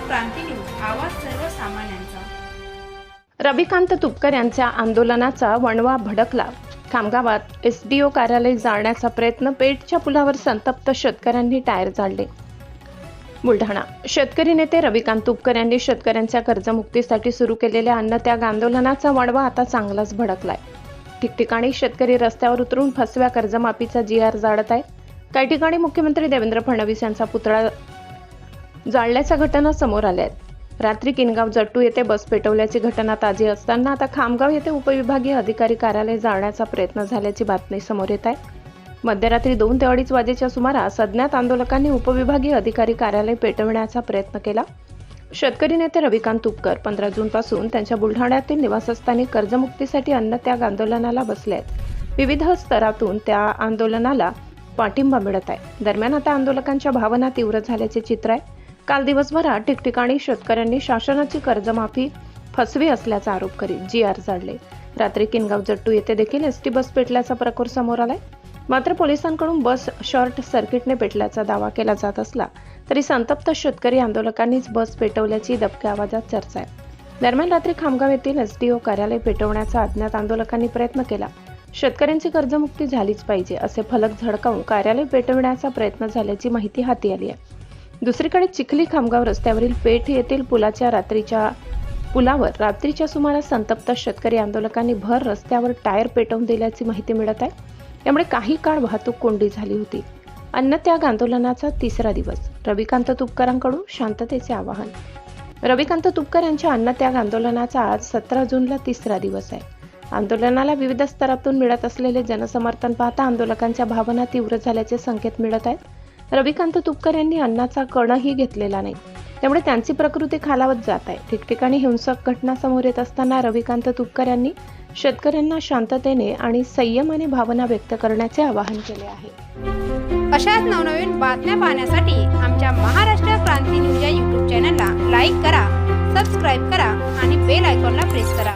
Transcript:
क्रांती news, आवाज सर्वसामान्यांचा। रविकांत तुपकर यांच्या आंदोलनाचा वणवा भडकला। खामगावात एसडीओ कार्यालय जाळण्याचा प्रयत्न, पेठच्या पुलावर संतप्त शेतकऱ्यांनी टायर जाळले। बुलढाणा शेतकरी नेते रविकांत तुपकर यांनी शेतकऱ्यांच्या कर्जमुक्तीसाठी सुरू केलेल्या अन्नत्याग आंदोलनाचा वणवा आता चांगलाच भडकलाय। ठिकठिकाणी शेतकरी रस्त्यावर उतरून फसव्या कर्जमाफीचा GR जाळत आहेत। काही ठिकाणी मुख्यमंत्री देवेंद्र फडणवीस यांचा पुतळा जाळल्याच्या घटना समोर आल्या आहेत। रात्री किनगाव जट्टू येथे बस पेटवल्याची घटना ताजी असताना आता खामगाव येथे उपविभागीय अधिकारी कार्यालय जाळण्याचा प्रयत्न झाल्याची बातमी समोर येत आहे। मध्यरात्री 2 ते 2:30 वाजेच्या सुमारास अज्ञात आंदोलकांनी उपविभागीय अधिकारी कार्यालय पेटवण्याचा प्रयत्न केला। शेतकरी नेते रविकांत तुपकर 15 जूनपासून त्यांच्या बुलढाण्यातील निवासस्थानी कर्जमुक्तीसाठी अन्नत्याग आंदोलनाला बसले आहेत। विविध स्तरातून त्या आंदोलनाला पाठिंबा मिळत आहे। दरम्यान आता आंदोलकांच्या भावना तीव्र झाल्याचे चित्र आहे। काल दिवसभरात ठिकठिकाणी शेतकऱ्यांनी शासनाची कर्जमाफी फसवी असल्याचा आरोप करीत GR जाळले। रात्री किनगाव जट्टू येथे देखील एसटी बस पेटल्याचा प्रकार समोर आलाय। मात्र पोलिसांकडून बस शॉर्ट सर्किटने पेटल्याचा दावा केला जात असला तरी संतप्त शेतकरी आंदोलकांनीच बस पेटवल्याची दबक्या आवाजात चर्चा आहे। दरम्यान रात्री खामगाव येथील SDO कार्यालय पेटवण्याचा अज्ञात आंदोलकांनी प्रयत्न केला। शेतकऱ्यांची कर्जमुक्ती झालीच पाहिजे असे फलक झळकावून कार्यालय पेटवण्याचा प्रयत्न झाल्याची माहिती हाती आली आहे। दुसरीकडे चिखली खामगाव रस्त्यावरील पेठ येथील पुलावर रात्रीच्या सुमारास संतप्त शेतकरी आंदोलकांनी भर रस्त्यावर टायर पेटवून दिल्याची माहिती मिळत आहे। त्यामुळे काही काळ वाहतूक कोंडी झाली होती। अन्नत्याग आंदोलनाचा 3रा दिवस, रविकांत तुपकरांकडून शांततेचे आवाहन। रविकांत तुपकर यांच्या अन्नत्याग आंदोलनाचा आज 17 जूनला 3रा दिवस आहे। आंदोलनाला विविध स्तरातून मिळत असलेले जनसमर्थन पाहता आंदोलकांच्या भावना तीव्र झाल्याचे संकेत मिळत आहेत। रविकांत तुपकर यांनी अन्नाचा कणही घेतलेला नाही, त्यामुळे त्यांची प्रकृती खालावत जात आहे। ठिकठिकाणी हिंसक घटना समोर येत असताना रविकांत तुपकर यांनी शेतकऱ्यांना शांततेने आणि संयमाने भावना व्यक्त करण्याचे आवाहन केले आहे। अशाच नवनवीन बातम्या पाहण्यासाठी आमच्या महाराष्ट्र क्रांती न्यूज या YouTube चॅनलला लाईक करा, सबस्क्राईब करा आणि बेल आयकॉनला प्रेस करा।